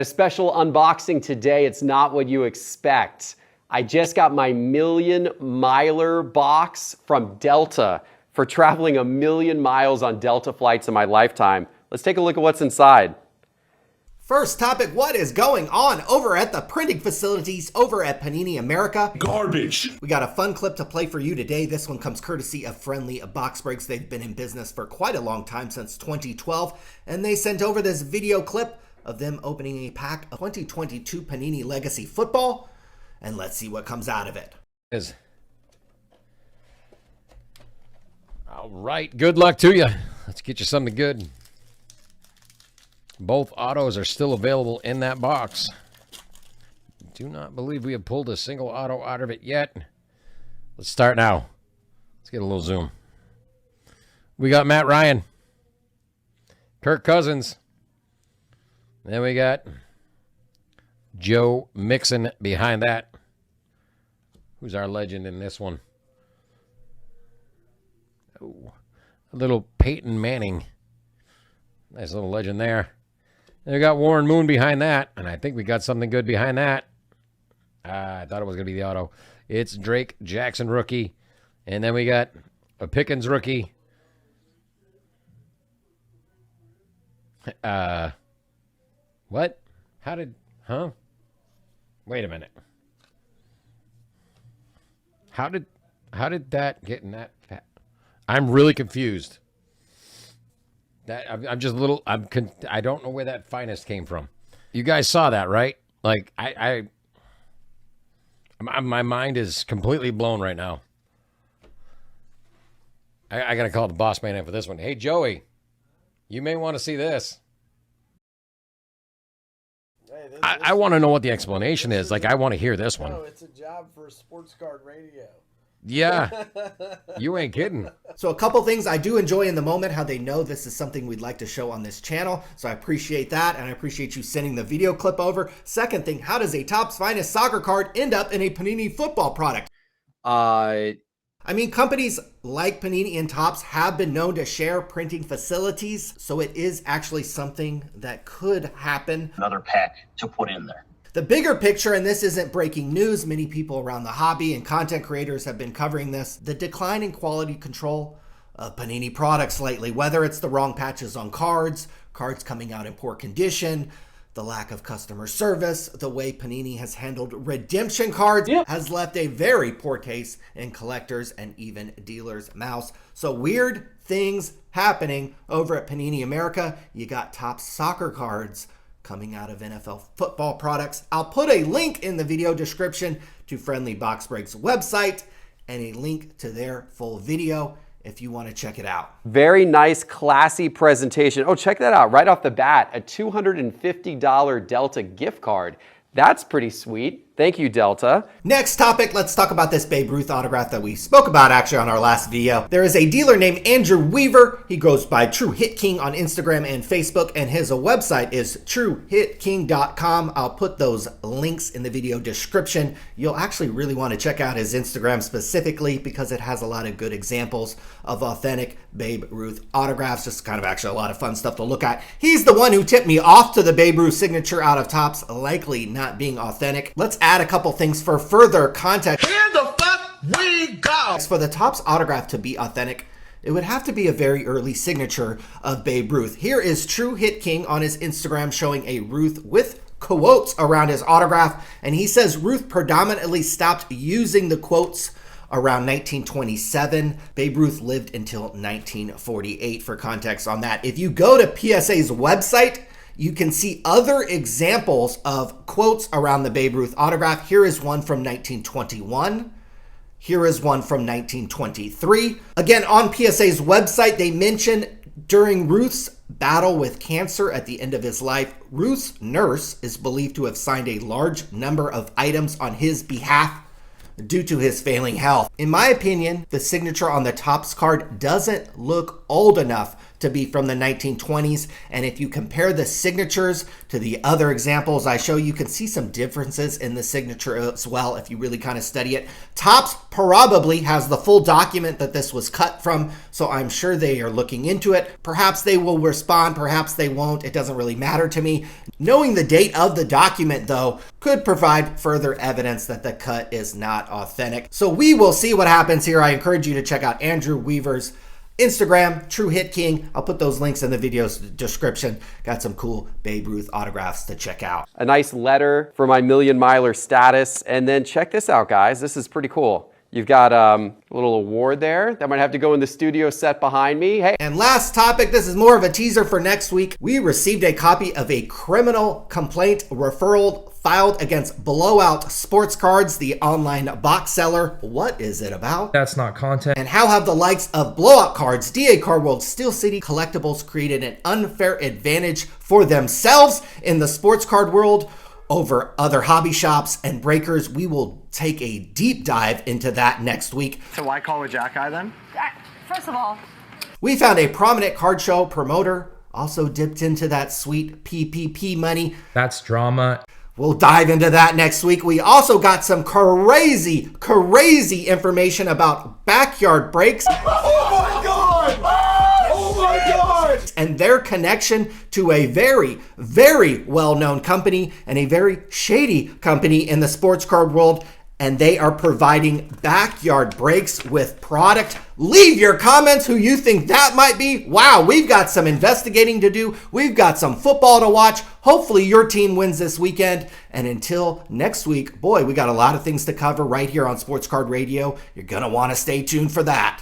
A special unboxing today. It's not what you expect. I just got my million miler box from Delta for traveling 1,000,000 miles on Delta flights in my lifetime. Let's take a look at what's inside. First topic, what is going on over at the printing facilities over at Panini America? Garbage. We got a fun clip to play for you today. This one comes courtesy of Friendly Box Breaks. They've been in business for quite a long time, since 2012, and they sent over this video clip of them opening a pack of 2022 Panini Legacy Football, and let's see what comes out of it. All right, good luck to you. Let's get you something good. Both autos are still available in that box. Do not believe we have pulled a single auto out of it yet. Let's start now. Let's get a little zoom. We got Matt Ryan, Kirk Cousins. Then we got Joe Mixon behind that. Who's our legend in this one? Oh, a little Peyton Manning. Nice little legend there. And we got Warren Moon behind that. And I think we got something good behind that. I thought it was going to be the auto. It's Drake Jackson rookie. And then we got a Pickens rookie. What? Wait a minute. How did that get in that fat? I'm really confused. I'm just a little, I don't know where that finest came from. You guys saw that, right? Like, my mind is completely blown right now. I got to call the boss man in for this one. Hey, Joey, you may want to see this. I want to know what the explanation is. Like, I want to hear this one. No, it's a job for Sports Card Radio. Yeah, you ain't kidding. So a couple things I do enjoy in the moment, how they know this is something we'd like to show on this channel. So I appreciate that, and I appreciate you sending the video clip over. Second thing, how does a Topps Finest soccer card end up in a Panini football product? I mean, companies like Panini and Topps have been known to share printing facilities, so it is actually something that could happen. Another pack to put in there. The bigger picture, and this isn't breaking news, many people around the hobby and content creators have been covering this, the decline in quality control of Panini products lately, whether it's the wrong patches on cards, cards coming out in poor condition, the lack of customer service, the way Panini has handled redemption cards has left a very poor taste in collectors and even dealers' mouths. So weird things happening over at Panini America. You got Topps soccer cards coming out of NFL football products. I'll put a link in the video description to Friendly Box Breaks website and a link to their full video if you want to check it out. Very nice, classy presentation. Oh, check that out. Right off the bat, a $250 Delta gift card. That's pretty sweet. Thank you, Delta. Next topic, let's talk about this Babe Ruth autograph that we spoke about actually on our last video. There is a dealer named Andrew Weaver. He goes by True Hit King on Instagram and Facebook, and his website is truehitking.com. I'll put those links in the video description. You'll actually really want to check out his Instagram specifically because it has a lot of good examples of authentic Babe Ruth autographs. Just kind of actually a lot of fun stuff to look at. He's the one who tipped me off to the Babe Ruth signature out of Topps likely not being authentic. Let's add a couple things for further context. Here the fuck we go. For the Topps autograph to be authentic, it would have to be a very early signature of Babe Ruth. Here is True Hit King on his Instagram showing a Ruth with quotes around his autograph, and he says Ruth predominantly stopped using the quotes around 1927. Babe Ruth lived until 1948 for context on that. If you go to PSA's website, you can see other examples of quotes around the Babe Ruth autograph. Here is one from 1921. Here is one from 1923. Again, on PSA's website, they mention during Ruth's battle with cancer at the end of his life, Ruth's nurse is believed to have signed a large number of items on his behalf due to his failing health. In my opinion, the signature on the Topps card doesn't look old enough to be from the 1920s. And if you compare the signatures to the other examples I show, you can see some differences in the signature as well if you really kind of study it. Topps probably has the full document that this was cut from, so I'm sure they are looking into it. Perhaps they will respond, perhaps they won't. It doesn't really matter to me. Knowing the date of the document, though, could provide further evidence that the cut is not authentic. So we will see what happens here. I encourage you to check out Andrew Weaver's Instagram, True Hit King. I'll put those links in the video's description. Got some cool Babe Ruth autographs to check out. A nice letter for my million miler status. And then check this out, guys. This is pretty cool. You've got a little award there that might have to go in the studio set behind me. Hey. And last topic, this is more of a teaser for next week. We received a copy of a criminal complaint referral filed against Blowout Sports Cards, the online box seller. What is it about? That's not content. And how have the likes of Blowout Cards, DA Card World, Steel City Collectibles created an unfair advantage for themselves in the sports card world over other hobby shops and breakers? We will take a deep dive into that next week. So why call a jack guy then? First of all, We found a prominent card show promoter also dipped into that sweet PPP money. That's drama. We'll dive into that next week. We also got some crazy information about backyard breaks. Oh my God! Oh my God! And their connection to a very, very well-known company and a very shady company in the sports card world. And they are providing backyard breaks with product. Leave your comments who you think that might be. Wow, we've got some investigating to do. We've got some football to watch. Hopefully your team wins this weekend. And until next week, boy, we got a lot of things to cover right here on Sports Card Radio. You're going to want to stay tuned for that.